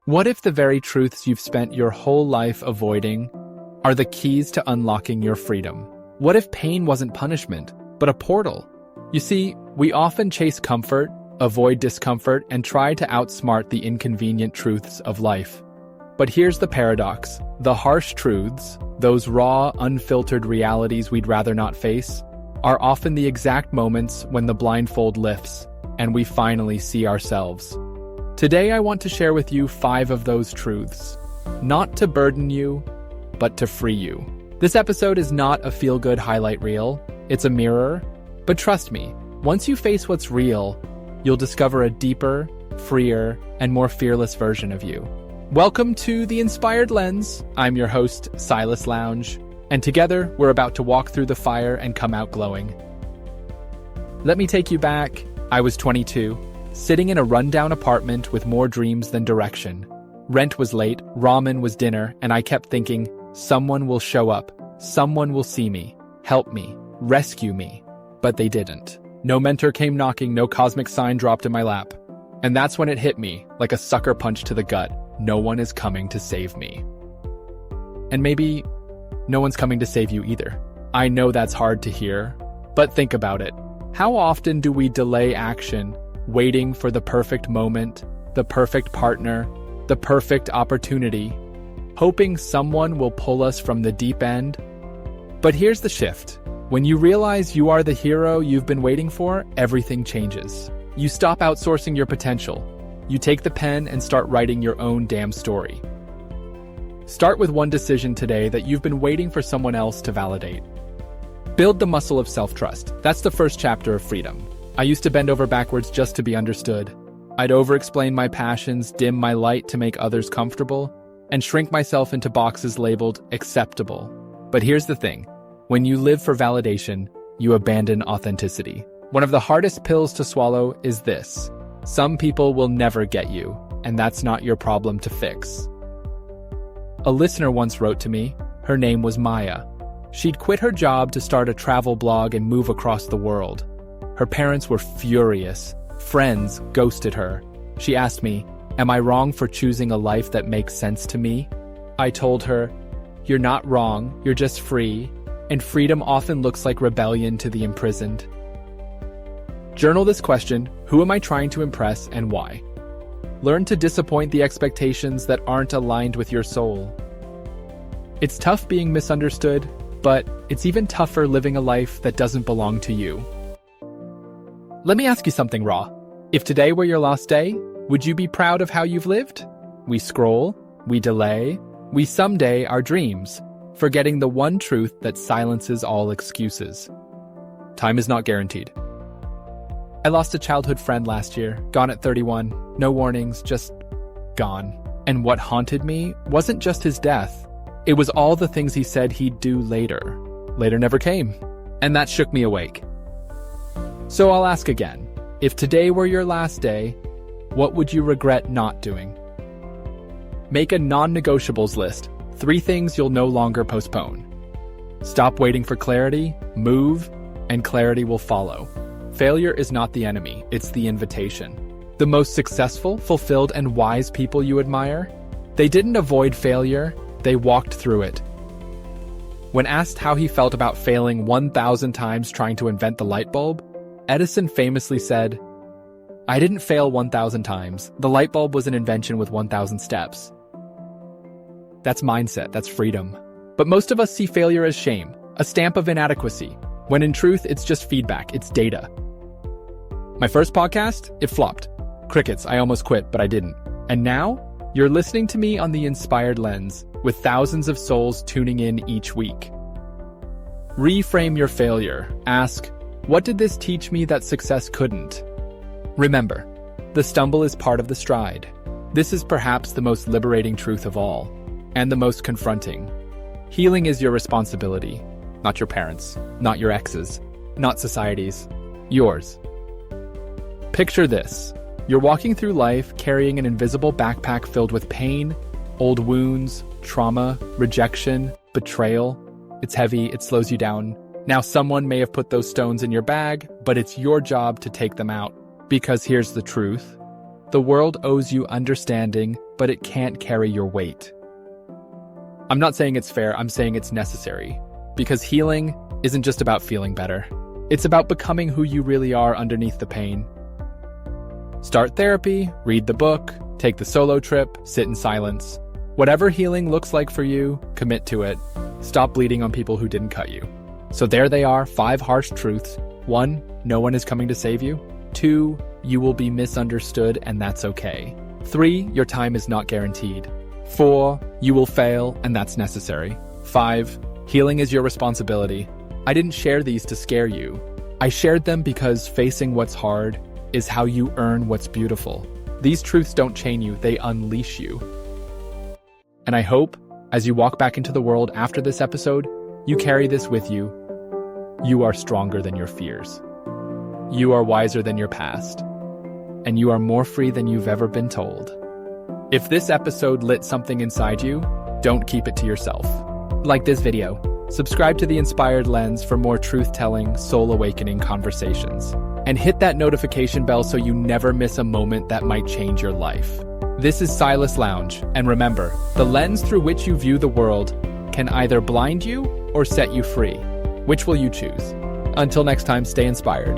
What if the very truths you've spent your whole life avoiding are the keys to unlocking your freedom? What if pain wasn't punishment, but a portal? You see, we often chase comfort, avoid discomfort, and try to outsmart the inconvenient truths of life. But here's the paradox. The harsh truths, those raw, unfiltered realities we'd rather not face, are often the exact moments when the blindfold lifts and we finally see ourselves. Today I want to share with you 5 of those truths, not to burden you, but to free you. This episode is not a feel-good highlight reel, it's a mirror, but trust me, once you face what's real, you'll discover a deeper, freer, and more fearless version of you. Welcome to The Inspired Lens. I'm your host, Silas Lounge, and together we're about to walk through the fire and come out glowing. Let me take you back. I was 22, sitting in a rundown apartment with more dreams than direction. Rent was late, ramen was dinner, and I kept thinking, someone will show up, someone will see me, help me, rescue me. But they didn't. No mentor came knocking, no cosmic sign dropped in my lap. And that's when it hit me, like a sucker punch to the gut. No one is coming to save me. And maybe no one's coming to save you either. I know that's hard to hear, but think about it. How often do we delay action, waiting for the perfect moment, the perfect partner, the perfect opportunity, hoping someone will pull us from the deep end? But here's the shift. When you realize you are the hero you've been waiting for, everything changes. You stop outsourcing your potential. You take the pen and start writing your own damn story. Start with one decision today that you've been waiting for someone else to validate. Build the muscle of self-trust. That's the first chapter of freedom. I used to bend over backwards just to be understood. I'd over-explain my passions, dim my light to make others comfortable, and shrink myself into boxes labeled acceptable. But here's the thing. When you live for validation, you abandon authenticity. One of the hardest pills to swallow is this. Some people will never get you, and that's not your problem to fix. A listener once wrote to me. Her name was Maya. She'd quit her job to start a travel blog and move across the world. Her parents were furious. Friends ghosted her. She asked me, "Am I wrong for choosing a life that makes sense to me?" I told her, "You're not wrong, you're just free, and freedom often looks like rebellion to the imprisoned." Journal this question, who am I trying to impress and why? Learn to disappoint the expectations that aren't aligned with your soul. It's tough being misunderstood, but it's even tougher living a life that doesn't belong to you. Let me ask you something raw. If today were your last day, would you be proud of how you've lived? We scroll, we delay, we someday our dreams, forgetting the one truth that silences all excuses. Time is not guaranteed. I lost a childhood friend last year, gone at 31, no warnings, just gone. And what haunted me wasn't just his death. It was all the things he said he'd do later. Later never came, and that shook me awake. So I'll ask again, if today were your last day, what would you regret not doing? Make a non-negotiables list, 3 things you'll no longer postpone. Stop waiting for clarity, move, and clarity will follow. Failure is not the enemy, it's the invitation. The most successful, fulfilled, and wise people you admire, they didn't avoid failure, they walked through it. When asked how he felt about failing 1,000 times trying to invent the light bulb, Edison famously said, "I didn't fail 1,000 times. The light bulb was an invention with 1,000 steps." That's mindset, that's freedom. But most of us see failure as shame, a stamp of inadequacy, when in truth it's just feedback, it's data. My first podcast, it flopped. Crickets, I almost quit, but I didn't. And now, you're listening to me on The Inspired Lens, with thousands of souls tuning in each week. Reframe your failure. Ask, what did this teach me that success couldn't? Remember, the stumble is part of the stride. This is perhaps the most liberating truth of all, and the most confronting. Healing is your responsibility, not your parents', not your ex's', not society's, yours. Picture this. You're walking through life carrying an invisible backpack filled with pain, old wounds, trauma, rejection, betrayal. It's heavy, it slows you down. Now someone may have put those stones in your bag, but it's your job to take them out. Because here's the truth. The world owes you understanding, but it can't carry your weight. I'm not saying it's fair, I'm saying it's necessary. Because healing isn't just about feeling better. It's about becoming who you really are underneath the pain. Start therapy, read the book, take the solo trip, sit in silence. Whatever healing looks like for you, commit to it. Stop bleeding on people who didn't cut you. So there they are, 5 harsh truths. 1, no one is coming to save you. 2, you will be misunderstood and that's okay. 3, your time is not guaranteed. 4, you will fail and that's necessary. 5, healing is your responsibility. I didn't share these to scare you. I shared them because facing what's hard is how you earn what's beautiful. These truths don't chain you, they unleash you. And I hope, as you walk back into the world after this episode, you carry this with you. You are stronger than your fears. You are wiser than your past. And you are more free than you've ever been told. If this episode lit something inside you, don't keep it to yourself. Like this video. Subscribe to The Inspired Lens for more truth-telling, soul-awakening conversations. And hit that notification bell so you never miss a moment that might change your life. This is Silas Lounge, and remember, the lens through which you view the world can either blind you or set you free. Which will you choose? Until next time, stay inspired.